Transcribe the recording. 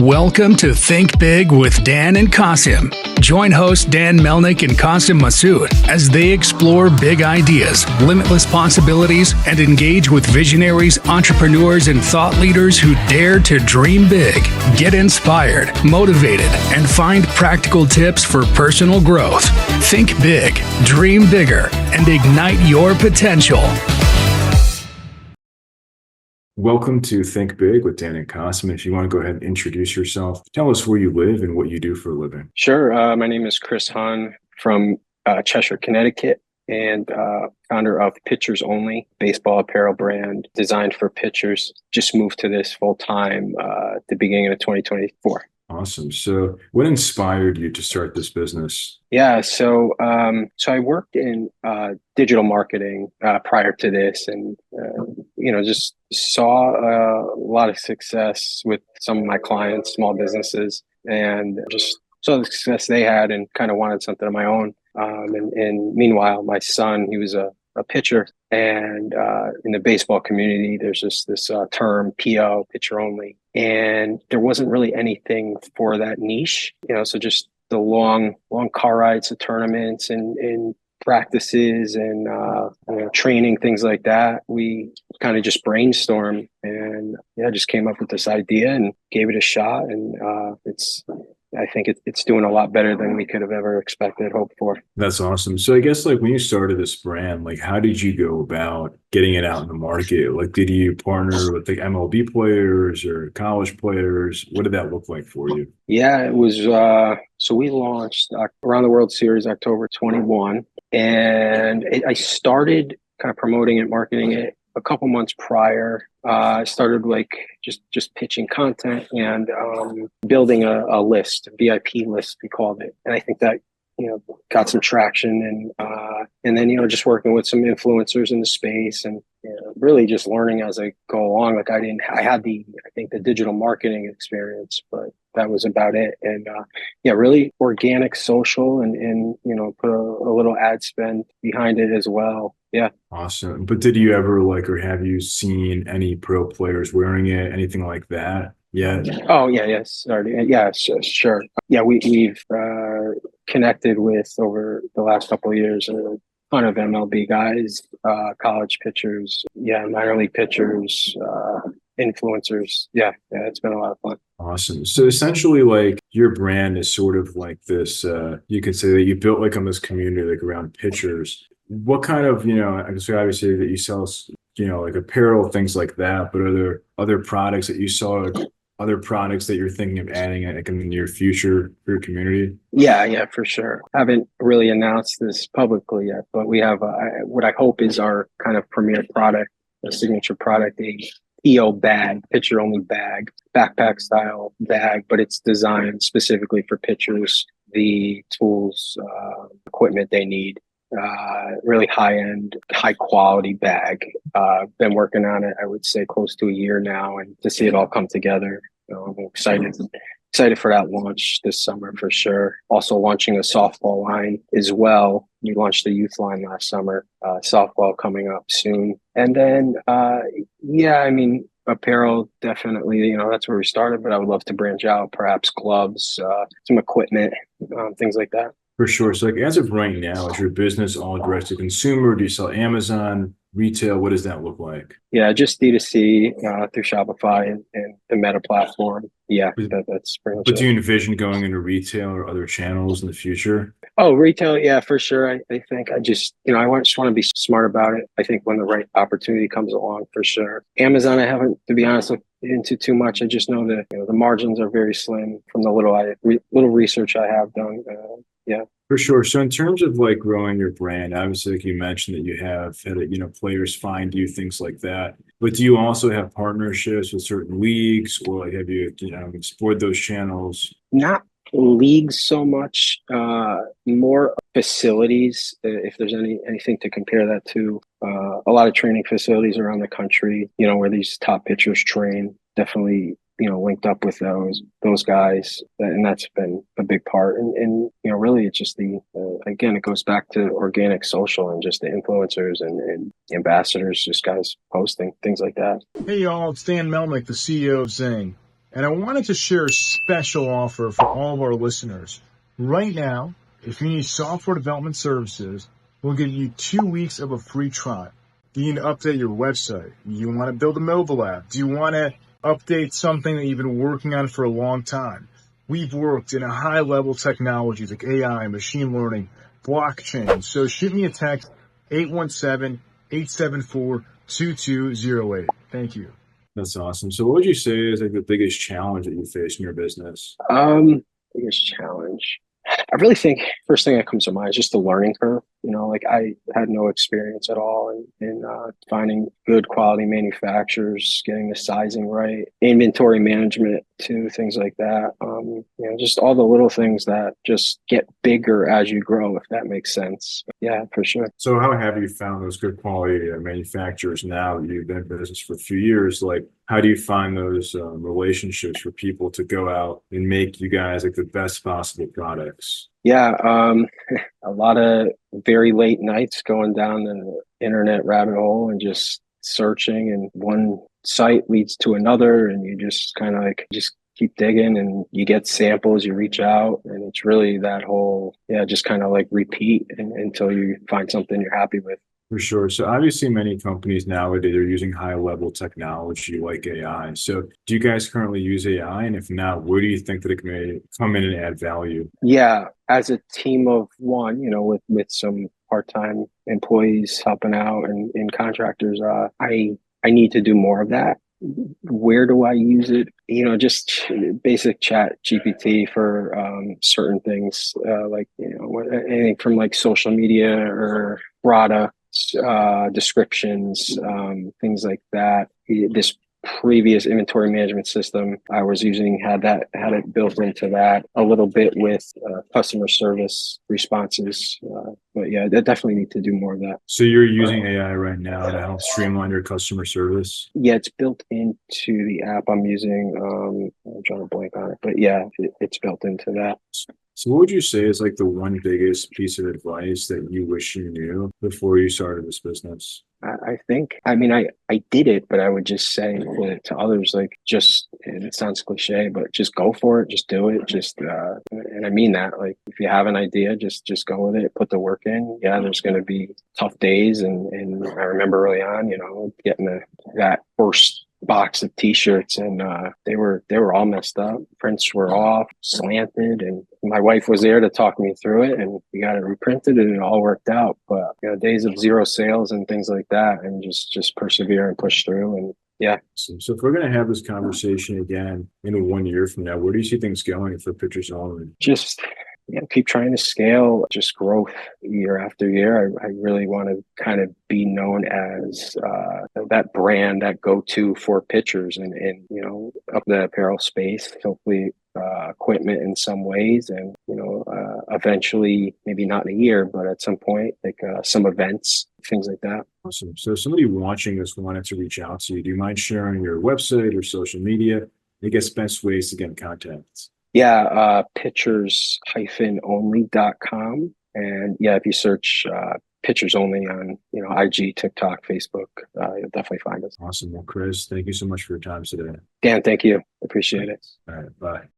Welcome to Think Big with Dan and Qasim. Join hosts Dan Melnick and Qasim Masood as they explore big ideas, limitless possibilities, and engage with visionaries, entrepreneurs, and thought leaders who dare to dream big, get inspired, motivated, and find practical tips for personal growth. Think big, dream bigger, and ignite your potential. Welcome to Think Big with Dan and Qasim. If you want to go ahead and introduce yourself, tell us where you live and what you do for a living. Sure. My name is Chris Hunn from Cheshire, Connecticut, and founder of Pitchers Only, baseball apparel brand designed for pitchers. Just moved to this full time at the beginning of 2024. Awesome. So what inspired you to start this business? Yeah, so I worked in digital marketing prior to this, and just saw a lot of success with some of my clients, small businesses, and just saw the success they had, and kind of wanted something of my own. And meanwhile, my son, he was a pitcher, and in the baseball community, there's just this term PO, pitcher only, and there wasn't really anything for that niche, so just the long car rides to tournaments and practices and training, things like that. We kind of just brainstormed and just came up with this idea and gave it a shot. And I think it's doing a lot better than we could have ever expected, hoped for. That's awesome. So I guess when you started this brand, how did you go about getting it out in the market? Did you partner with MLB players or college players? What did that look like for you? Yeah, it was, so we launched around the World Series, October 21. And I started kind of promoting it, marketing it a couple months prior. I started just pitching content and building a list, a VIP list, we called it. And I think that got some traction, and then just working with some influencers in the space, and really just learning as I go along. I had the digital marketing experience, but that was about it. And really organic social, and put a little ad spend behind it as well. Yeah. Awesome. But did you ever or have you seen any pro players wearing it, anything like that? Yeah. Oh yeah. Yes. Sorry. Yeah. Sure. Yeah. We've connected with, over the last couple of years, a ton of MLB guys, college pitchers, minor league pitchers, influencers. Yeah. It's been a lot of fun. Awesome. So essentially, your brand is sort of like this, you could say that you built on this community, around pitchers. What kind of, I guess obviously that you sell, apparel, things like that, but are there other products that you saw, other products that you're thinking of adding in the near future for your community? Yeah, for sure. Haven't really announced this publicly yet, but we have what I hope is our kind of premier product, a signature product, a EO bag, pitcher only bag, backpack style bag, but it's designed specifically for pitchers, the tools, equipment they need. Really high-end, high-quality bag. Been working on it, I would say, close to a year now, and to see it all come together, I'm excited for that launch this summer for sure. Also launching a softball line as well. We launched the youth line last summer. Softball coming up soon, and then apparel, definitely. That's where we started, but I would love to branch out. Perhaps gloves, some equipment, things like that. For sure. So as of right now, is your business all direct to consumer? Do you sell Amazon, retail? What does that look like? Yeah, just D2C through Shopify and the Meta platform. Yeah, that's pretty much it. But do you envision going into retail or other channels in the future? Oh, retail, yeah, for sure. I think I just want to be smart about it. I think when the right opportunity comes along, for sure. Amazon, I haven't, to be honest, looked into too much. I just know that the margins are very slim from the little research I have done. Yeah. For sure. So in terms of growing your brand, obviously, you mentioned that you have had, players find you, things like that. But do you also have partnerships with certain leagues, or have you, explored those channels? Not leagues so much, more facilities. If there's anything to compare that to, a lot of training facilities around the country, where these top pitchers train. Definitely linked up with those guys, and that's been a big part. And really, it's just again, it goes back to organic social and just the influencers and ambassadors, just guys posting things like that. Hey y'all, it's Dan Melnick, the CEO of Zing. And I wanted to share a special offer for all of our listeners. Right now, if you need software development services, we'll give you 2 weeks of a free trial. Do you need to update your website? Do you want to build a mobile app? Do you want to update something that you've been working on for a long time? We've worked in a high-level technologies like AI, machine learning, blockchain. So shoot me a text, 817-874-2208. Thank you. That's awesome. So what would you say is like the biggest challenge that you face in your business? Biggest challenge. I really think first thing that comes to mind is just the learning curve. Like I had no experience at all in finding good quality manufacturers, getting the sizing right, inventory management too, things like that. Just all the little things that just get bigger as you grow, if that makes sense. Yeah, for sure. So how have you found those good quality manufacturers now that you've been in business for a few years? Like, how do you find those relationships for people to go out and make you guys like the best possible products? Yeah, a lot of very late nights going down the internet rabbit hole and just searching, and one site leads to another, and you just kind of like just keep digging, and you get samples, you reach out, and it's really that whole, just kind of like repeat until you find something you're happy with. For sure. So obviously many companies nowadays are using high level technology like AI. So do you guys currently use AI? And if not, where do you think that it can come in and add value? Yeah, as a team of one, with some part-time employees helping out and contractors, I need to do more of that. Where do I use it? Just basic chat GPT for certain things, like anything from like social media or product descriptions, things like that. This previous inventory management system I was using had it built into that a little bit with customer service responses. But yeah, I definitely need to do more of that. So you're using AI right now to help streamline your customer service? Yeah, it's built into the app I'm using. I'm drawing a blank on it, but yeah, it's built into that. So what would you say is like the one biggest piece of advice that you wish you knew before you started this business? I think, I did it, but I would just say to others, like, and it sounds cliche, but just go for it, just do it. And I mean that, like, if you have an idea, just go with it, put the work in. Yeah, there's going to be tough days. And I remember early on, getting that first box of t-shirts, and they were all messed up. Prints were off, slanted, and my wife was there to talk me through it, and we got it reprinted, and it all worked out. But days of zero sales and things like that, and just persevere and push through. And yeah. So if we're going to have this conversation again in 1 year from now, where do you see things going for Pictures Only? Just keep trying to scale, just growth year after year. I really want to kind of be known as that brand, that go-to for pictures and of the apparel space, hopefully equipment in some ways, and eventually, maybe not in a year, but at some point, like some events, things like that. Awesome. So if somebody watching this wanted to reach out to you, do you mind sharing your website or social media? I guess best ways to get in contact. Yeah, pictures-only.com. And yeah, if you search Pictures Only on IG, TikTok, Facebook, you'll definitely find us. Awesome. Well, Chris, thank you so much for your time today. Dan, thank you. Appreciate it. All right. Bye.